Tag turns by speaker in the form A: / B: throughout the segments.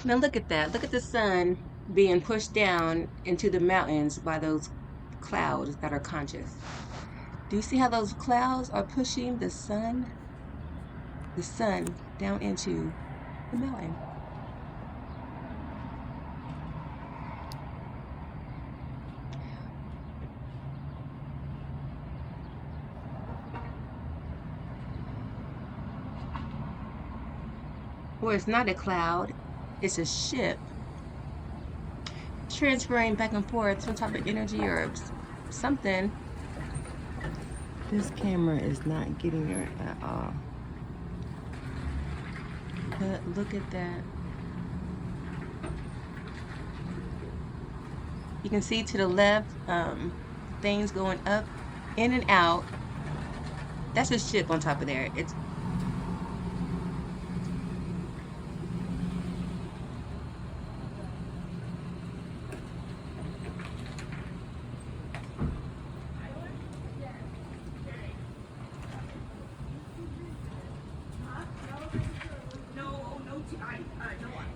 A: Now look at that. Look at the sun being pushed down into the mountains by those clouds that are conscious. Do you see how those clouds are pushing the sun down into the mountain? Or it's not a cloud, it's a ship transferring back and forth some type of energy or something. This camera is not getting it at all. But look at that. You can see to the left, things going up, in and out. That's a ship on top of there. It's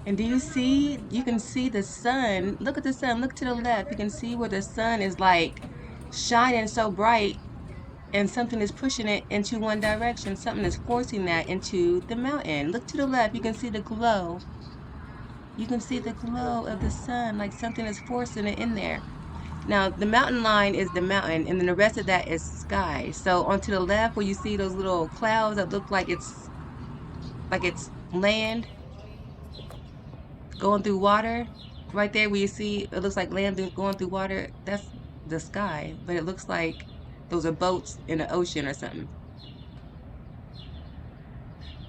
A: and do you see, you can see the sun. Look at the sun. Look to the left. You can see where the sun is like shining so bright and something is pushing it into one direction. Something is forcing that into the mountain. Look to the left. You can see the glow. You can see the glow of the sun, like something is forcing it in there. Now, the mountain line is the mountain, and then the rest of that is sky. So onto the left where you see those little clouds that look like it's land going through water, right there where you see it looks like land going through water, that's the sky, but it looks like those are boats in the ocean or something.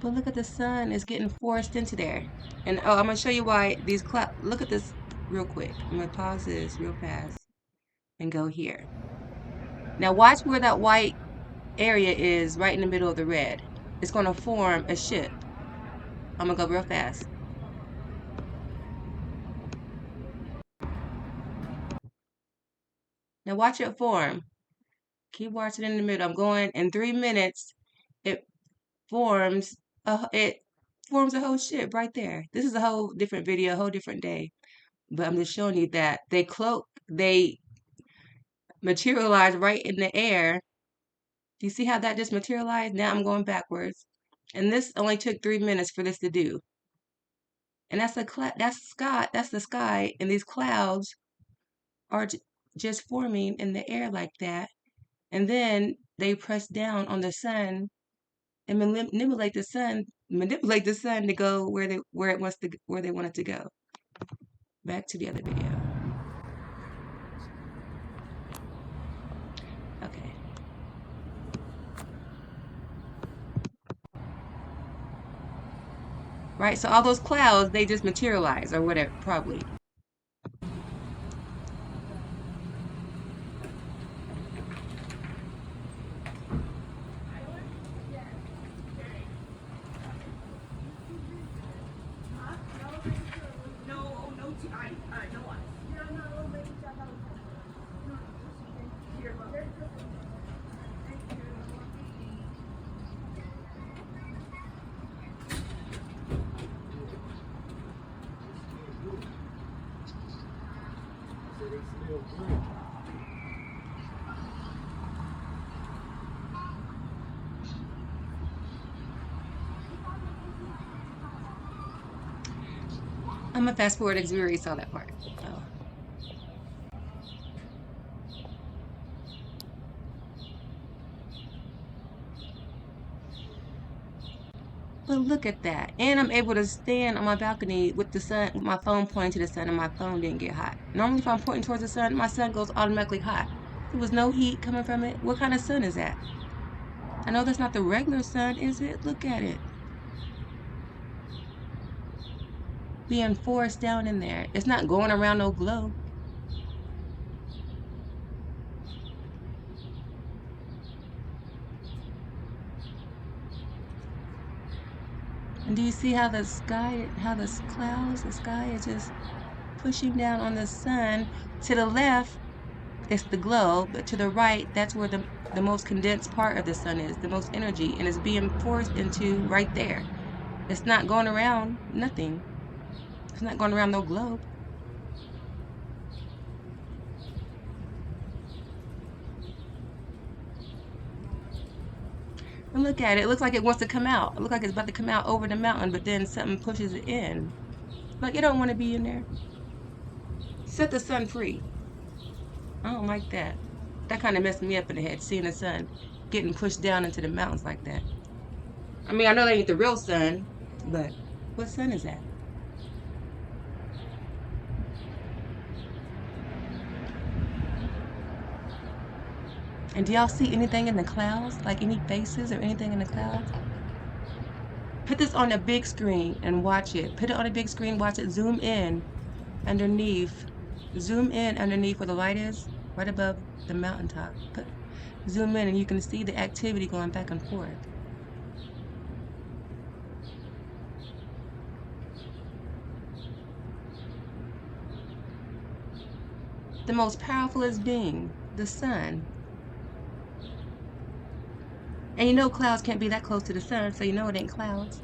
A: But look at the sun is getting forced into there. And oh, I'm gonna show you why these clouds, look at this real quick. I'm gonna pause this real fast and go here. Now watch where that white area is right in the middle of the red. It's gonna form a ship. I'm gonna go real fast. Now watch it form. Keep watching in the middle. I'm going in 3 minutes. It forms it forms a whole ship right there. This is a whole different video, a whole different day. But I'm just showing you that they materialize right in the air. Do you see how that just materialized? Now I'm going backwards. And this only took 3 minutes for this to do. And that's the sky, and these clouds are just forming in the air like that. And then they press down on the sun and manipulate the sun to go where they want it to go. Back to the other video. Okay. Right, so all those clouds, they just materialize or whatever, probably. I'm gonna fast forward because we already saw that part. Oh. But look at that. And I'm able to stand on my balcony with the sun, with my phone pointing to the sun, and my phone didn't get hot. Normally, if I'm pointing towards the sun, my sun goes automatically hot. There was no heat coming from it. What kind of sun is that? I know that's not the regular sun, is it? Look at it. Being forced down in there. It's not going around no globe. And do you see how the sky, the sky is just pushing down on the sun? To the left, it's the globe, but to the right, that's where the most condensed part of the sun is, the most energy, and it's being forced into right there. It's not going around, nothing. It's not going around no globe. And look at it. It looks like it wants to come out. It looks like it's about to come out over the mountain, but then something pushes it in. Like, it don't want to be in there. Set the sun free. I don't like that. That kind of messed me up in the head, seeing the sun getting pushed down into the mountains like that. I mean, I know that ain't the real sun, but what sun is that? And do y'all see anything in the clouds? Like any faces or anything in the clouds? Put this on a big screen and watch it. Put it on a big screen, watch it. Zoom in underneath. Zoom in underneath where the light is, right above the mountaintop. Zoom in and you can see the activity going back and forth. The most powerfulest being, the sun. And you know clouds can't be that close to the sun, so you know it ain't clouds.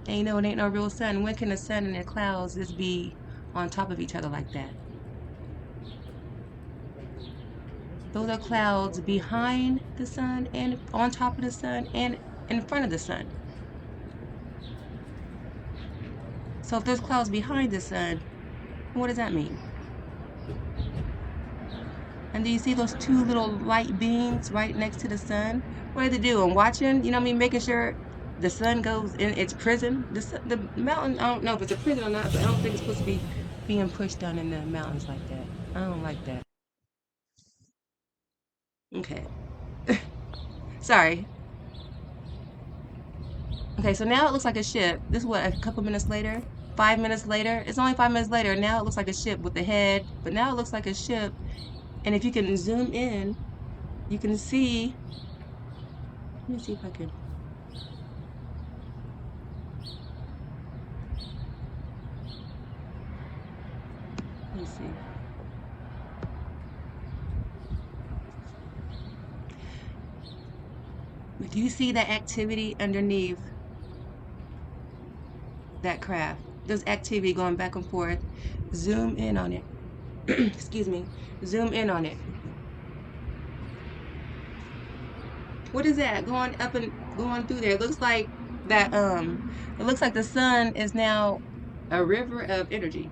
A: And you know it ain't no real sun. When can the sun and the clouds just be on top of each other like that? Those are clouds behind the sun and on top of the sun and in front of the sun. So if there's clouds behind the sun, what does that mean? And do you see those two little light beams right next to the sun? What are they doing? Watching, you know what I mean? Making sure the sun goes in its prison. The mountain, I don't know if it's a prison or not, but I don't think it's supposed to be being pushed down in the mountains like that. I don't like that. Okay. Sorry. Okay, so now it looks like a ship. This is what, a couple minutes later? 5 minutes later? It's only 5 minutes later. Now it looks like a ship with the head, but now it looks like a ship. And if you can zoom in, you can see. Let me see if I can. Let me see. But do you see that activity underneath that craft? There's activity going back and forth. Zoom in on it. Excuse me. Zoom in on it. What is that going up and going through there? It looks like that. It looks like the sun is now a river of energy.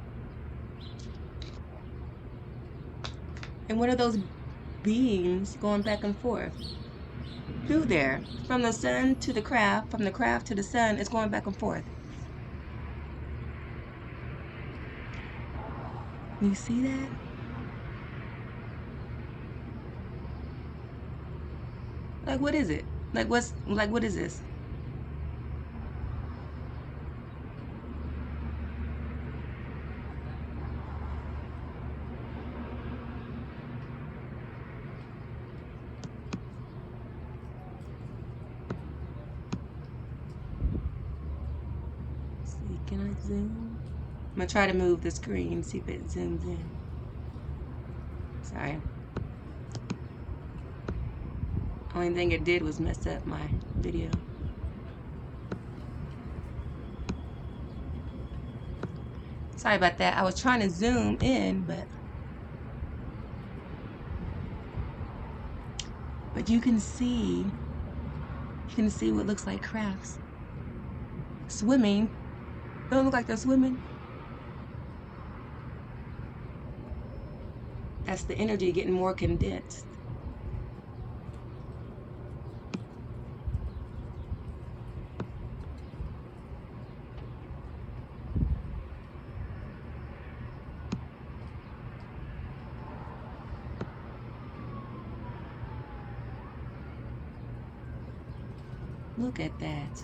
A: And what are those beams going back and forth through there? From the sun to the craft, from the craft to the sun, it's going back and forth. You see that? Like, what is it? Like, what is this? Let's see, can I zoom? I'm gonna try to move the screen, see if it zooms in. Sorry. Only thing it did was mess up my video. Sorry about that. I was trying to zoom in, but you can see what looks like crafts swimming. Don't look like they're swimming. That's the energy getting more condensed. Look at that.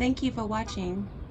A: Thank you for watching.